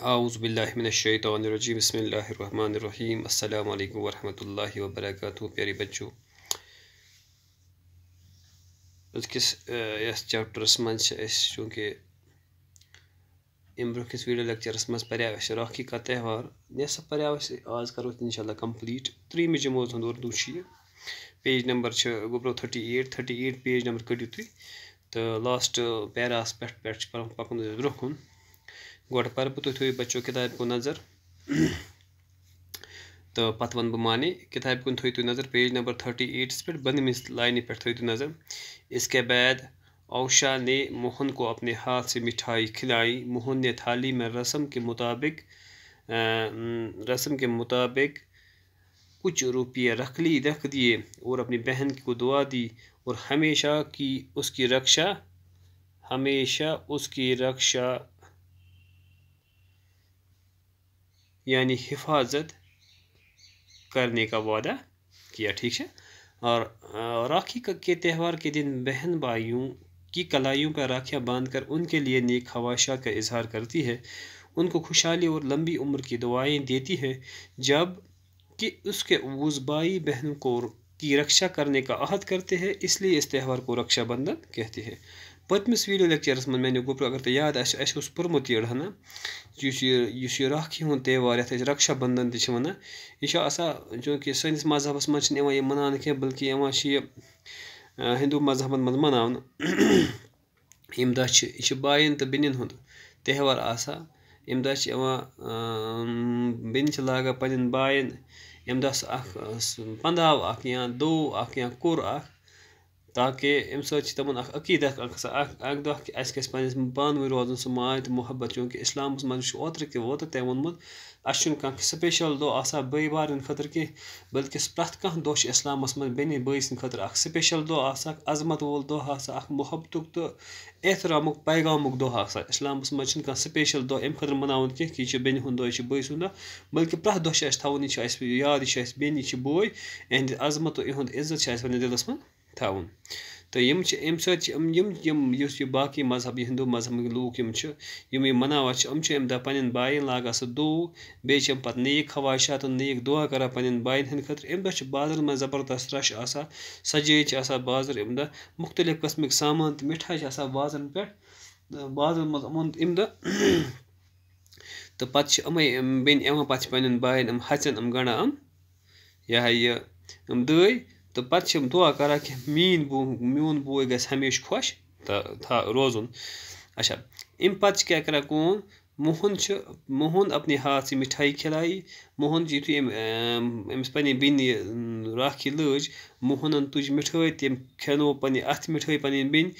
आऊज़ु बिल्लाहि मिनश्शैतानिर्रजीम बिस्मिल्लाहिर्रहमानिर्रहीम अस्सलामु अलैकुम वरहमतुल्लाहि वबरकातुहू। प्यारे बच्चों, अज़किस चैप्टरस मज चूँकि ब्रोकिस वीडियो लेक्चरस मज पर्याव राखी का त्यौहार नेस पर्याव आज करो इंशाल्लाह कंप्लीट 3 जमात उर्दू पेज नंबर गोब्रो 38 पेज नंबर कड़ियो तुम तो लास्ट पैरास पे पकन ब्रोह गोड पर तुम बच्चों किताब को नज़र तो पत वन बह माने किताब कुन थो नज़र पेज नंबर 38 पे बनमिस लाइन पे थो नज़र। इसके बाद औशा ने मोहन को अपने हाथ से मिठाई खिलाई। मोहन ने थाली में रस्म के मुताबिक कुछ रुपये रख दिए और अपनी बहन को दुआ दी और हमेशा उसकी रक्षा यानी हिफाजत करने का वादा किया। ठीक है। और राखी के त्यौहार के दिन बहन भाइयों की कलाइयों पर राखियां बांधकर उनके लिए नेक ख्वाहिशात का इजहार करती है, उनको खुशहाली और लंबी उम्र की दुआएं देती है, जब कि उसके उस भाई बहन की रक्षा करने का अहद करते हैं। इसलिए इस त्यौहार को रक्षाबंधन कहते हैं। पतमिस वीडियो लेक्चरस में मैंने गोप्रो अगर तो याद पुरमुत यह राखी हूँ त्यौहार ये रक्षाबंधन वन यह चूँकि सैनिस मजहबस मज मनान कह बल्कि हिंदू मजहबन मज मनान यम दह बायन तो बेनिन हुंद त्यौहार यम दह बेन लागा पन्न बायन यम दह पंदाव या दो या कुर ताकि अम तमन अकीदत दह कि अस पान वन रोजन सह माय तो मोहब्बत। चूँकि इस्लाम मज ओतर ते वोनमुत कह स्पेशल दह बई बारन खतर कह बल्कि प्रथ कह दह इस्लाम मज बेन बई सद खतर स्पेशल दह अजमत वोल दह मोहब्बत तो एहतराम पैगाम दह इस्लाम मज कह स्पेशल दह अम खतर मनावन कह कि बेन हुंद दह बई सुंद बल्कि प्रथ दह थवन याद बेन यह बोय एहद अजमत इहुंद इज्जत दिलस मज थवन। तो बाकी मजहब हिंदू मजहब लूक मनावान दह पन्न बायन लागा सह दो बे पे नेक ख्वाहिशात नेक दुआ कर पन्न बायन हंद खतर। अम दह बाजर में ज़बरदस्त रश सजित बाजर अम दह मुख्तलिफ कस्मिक सामान तो मिठाई बाजरन पे बाजर मज अम दह तो पे बेन पे पन्न बायन हचन गंडान यह दई तो पे दुआ कर कि मीन बोय ग हमेशा खुश रोजुन। अच्छा अम पे क्या कर कौन मोहन अपने हाथ से मिठाई खिलाई। मोहन यु अमिस पन्ने बेन राखी लज मोहन तुज मिठाई तम खेनो पन्ने अथ मिठाई पन्न बेन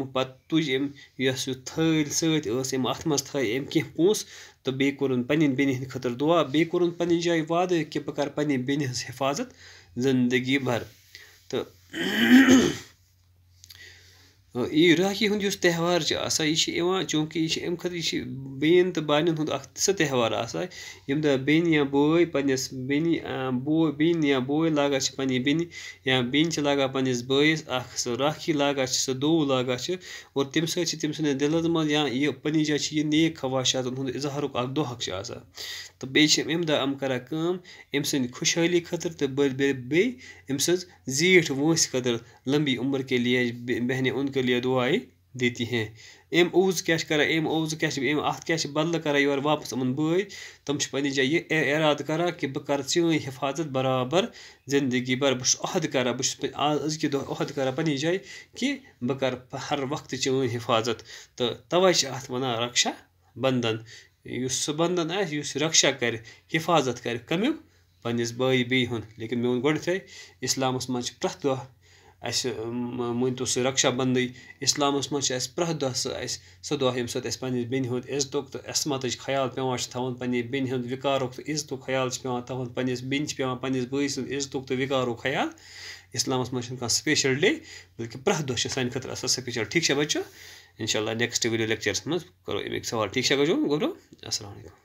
पे तुज यस थल सत अथ मज थ कह पोस तो बे कोर पन्न बेन हंद खतर दुआ बे कोर पन्ने जाय वाद कि बह कर पन्ने बेन हंस हिफाजत जिंदगी भर। तो यह राखी हूँ त्यौहार यह चूँकि यह अम खतर बेन तो बायन हूँ सह त्यौहार यम दह बेन या बोय पन्नस बेन या बोय लागा पन्ने बेन या बेन लागा पन्नस बयस सह राखी लागा सह दो लागा और तम तम सद दिल मज या यह पन्ने जाय यह नेक ख्वाहिशात इजहार दुह तो बे अम दह कर अम सद खुशहाली खतर तो बे अम सज जीठ वंस खतर लंबी उम्र के लिए बहनें उनके लिए दुआएं देती हैं। अम उज क्या कर क्या बदल कर योर वापस अमन बय तम पन्ने जाय इराद कर कि बह कर चन हिफाजत बराबर जिंदगी भर बह अहद कर अजक दह अहद कर पन्ने जाय कि बह कर हर वक्त चन हिफाजत। तो तवे अत वन रक्षा बंधन सह बंधन रक्षा कर हिफाजत कर कमुक पन्नस बाई बे हुंद। लेकिन मे वो गए इस्लाम मज प्रथ दह मन तो सह रक्षाबंधन इस्लाम मज प्रथ दह सह दह यम सत पन्नस बेन हुंद इज्जत तो असमत ख्याल पेवान थवन पन्ने बेन हुंद विकार तो इज्जत ख्याल पेवान थवन पन्नस बेन पेवान पन्नस बई सुंद इज्जत तो विकार ख्याल। इस्लाम मज कह स्पेशल डे बल्कि प्रथ दह सान खतर स्पेशल। ठीक है बच्चों, इंशाल्लाह नेक्स्ट वीडियो लेक्चरस मज करो अमिक सवाल। ठीक है गोब्रो अस्सलाम वालेकुम।